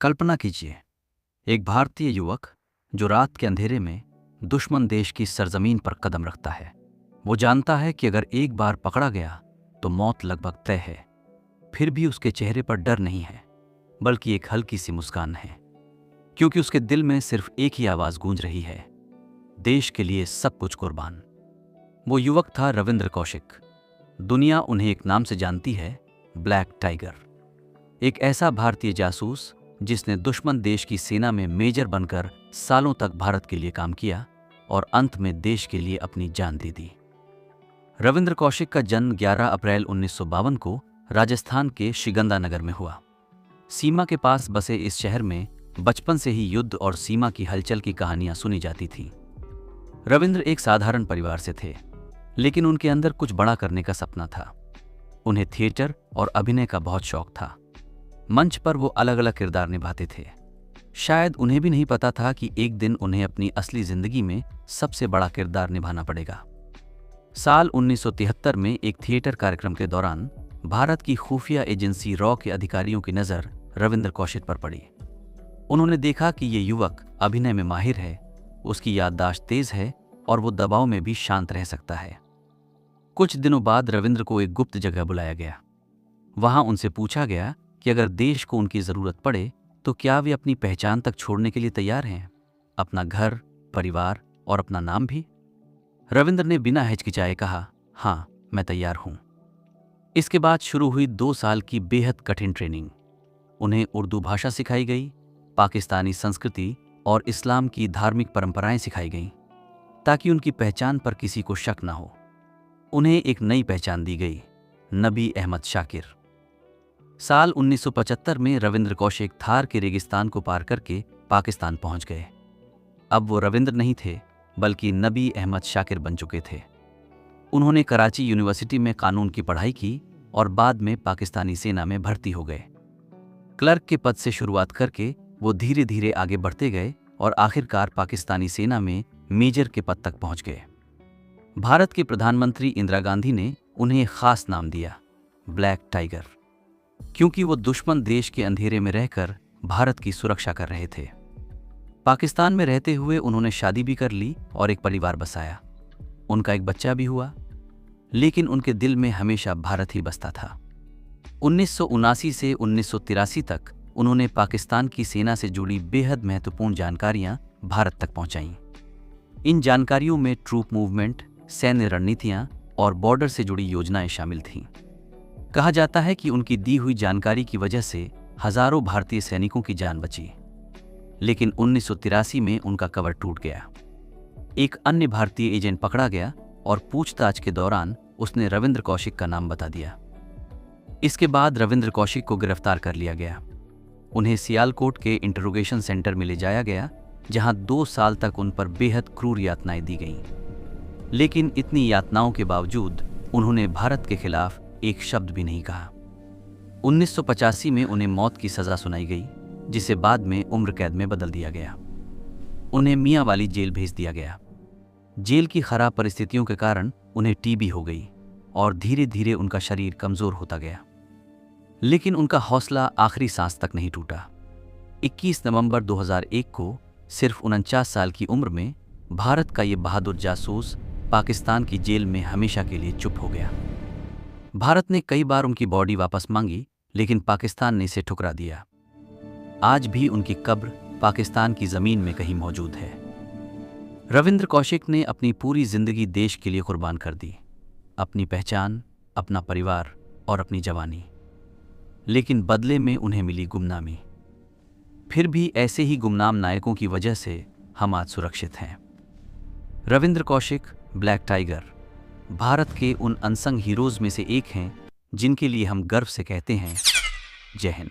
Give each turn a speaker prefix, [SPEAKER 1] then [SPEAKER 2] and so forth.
[SPEAKER 1] कल्पना कीजिए, एक भारतीय युवक जो रात के अंधेरे में दुश्मन देश की सरजमीन पर कदम रखता है। वो जानता है कि अगर एक बार पकड़ा गया तो मौत लगभग तय है। फिर भी उसके चेहरे पर डर नहीं है, बल्कि एक हल्की सी मुस्कान है, क्योंकि उसके दिल में सिर्फ एक ही आवाज गूंज रही है, देश के लिए सब कुछ कुर्बान। वो युवक था रविंद्र कौशिक। दुनिया उन्हें एक नाम से जानती है, ब्लैक टाइगर। एक ऐसा भारतीय जासूस जिसने दुश्मन देश की सेना में मेजर बनकर सालों तक भारत के लिए काम किया और अंत में देश के लिए अपनी जान दे दी। रविंद्र कौशिक का जन्म 11 अप्रैल 1952 को राजस्थान के श्रीगंगानगर में हुआ। सीमा के पास बसे इस शहर में बचपन से ही युद्ध और सीमा की हलचल की कहानियां सुनी जाती थीं। रविंद्र एक साधारण परिवार से थे, लेकिन उनके अंदर कुछ बड़ा करने का सपना था। उन्हें थिएटर और अभिनय का बहुत शौक था। मंच पर वो अलग अलग किरदार निभाते थे। शायद उन्हें भी नहीं पता था कि एक दिन उन्हें अपनी असली जिंदगी में सबसे बड़ा किरदार निभाना पड़ेगा। साल 1973 में एक थिएटर कार्यक्रम के दौरान भारत की खुफिया एजेंसी रॉ के अधिकारियों की नज़र रविंद्र कौशिक पर पड़ी। उन्होंने देखा कि ये युवक अभिनय में माहिर है, उसकी याददाश्त तेज है और वो दबाव में भी शांत रह सकता है। कुछ दिनों बाद रविंद्र को एक गुप्त जगह बुलाया गया। वहां उनसे पूछा गया कि अगर देश को उनकी जरूरत पड़े तो क्या वे अपनी पहचान तक छोड़ने के लिए तैयार हैं, अपना घर, परिवार और अपना नाम भी। रविंद्र ने बिना हिचकिचाए कहा, हाँ, मैं तैयार हूं। इसके बाद शुरू हुई 2 साल की बेहद कठिन ट्रेनिंग। उन्हें उर्दू भाषा सिखाई गई, पाकिस्तानी संस्कृति और इस्लाम की धार्मिक परंपराएं सिखाई गईं, ताकि उनकी पहचान पर किसी को शक न हो। उन्हें एक नई पहचान दी गई, नबी अहमद शाकिर। साल 1975 में रविंद्र कौशिक थार के रेगिस्तान को पार करके पाकिस्तान पहुंच गए। अब वो रविंद्र नहीं थे, बल्कि नबी अहमद शाकिर बन चुके थे। उन्होंने कराची यूनिवर्सिटी में कानून की पढ़ाई की और बाद में पाकिस्तानी सेना में भर्ती हो गए। क्लर्क के पद से शुरुआत करके वो धीरे धीरे आगे बढ़ते गए और आखिरकार पाकिस्तानी सेना में मेजर के पद तक पहुंच गए। भारत के प्रधानमंत्री इंदिरा गांधी ने उन्हें एक खास नाम दिया, ब्लैक टाइगर, क्योंकि वो दुश्मन देश के अंधेरे में रहकर भारत की सुरक्षा कर रहे थे। पाकिस्तान में रहते हुए उन्होंने शादी भी कर ली और एक परिवार बसाया। उनका एक बच्चा भी हुआ, लेकिन उनके दिल में हमेशा भारत ही बसता था। 1979 से 1983 तक उन्होंने पाकिस्तान की सेना से जुड़ी बेहद महत्वपूर्ण जानकारियां भारत तक पहुंचाईं। इन जानकारियों में ट्रूप मूवमेंट, सैन्य रणनीतियां और बॉर्डर से जुड़ी योजनाएं शामिल थीं। कहा जाता है कि उनकी दी हुई जानकारी की वजह से हजारों भारतीय सैनिकों की जान बची, लेकिन 1983 में उनका कवर टूट गया। एक अन्य भारतीय एजेंट पकड़ा गया और पूछताछ के दौरान उसने रविंद्र कौशिक का नाम बता दिया। इसके बाद रविंद्र कौशिक को गिरफ्तार कर लिया गया। उन्हें सियालकोट के इंटरोगेशन सेंटर में ले जाया गया, जहां 2 साल तक उन पर बेहद क्रूर यातनाएं दी गईं। लेकिन इतनी यातनाओं के बावजूद उन्होंने भारत के खिलाफ एक शब्द भी नहीं कहा। 1985 में उन्हें मौत की सजा सुनाई गई, जिसे बाद में उम्र कैद में बदल दिया गया। उन्हें मियां वाली जेल भेज दिया गया। जेल की खराब परिस्थितियों के कारण उन्हें टीबी हो गई और धीरे धीरे उनका शरीर कमजोर होता गया, लेकिन उनका हौसला आखिरी सांस तक नहीं टूटा। 21 नवंबर 2001 को सिर्फ 49 साल की उम्र में भारत का ये बहादुर जासूस पाकिस्तान की जेल में हमेशा के लिए चुप हो गया। भारत ने कई बार उनकी बॉडी वापस मांगी, लेकिन पाकिस्तान ने इसे ठुकरा दिया। आज भी उनकी कब्र पाकिस्तान की जमीन में कहीं मौजूद है। रविंद्र कौशिक ने अपनी पूरी जिंदगी देश के लिए कुर्बान कर दी, अपनी पहचान, अपना परिवार और अपनी जवानी। लेकिन बदले में उन्हें मिली गुमनामी। फिर भी ऐसे ही गुमनाम नायकों की वजह से हम आज सुरक्षित हैं। रविंद्र कौशिक, ब्लैक टाइगर, भारत के उन अनसंग हीरोज में से एक हैं जिनके लिए हम गर्व से कहते हैं, जय हिंद।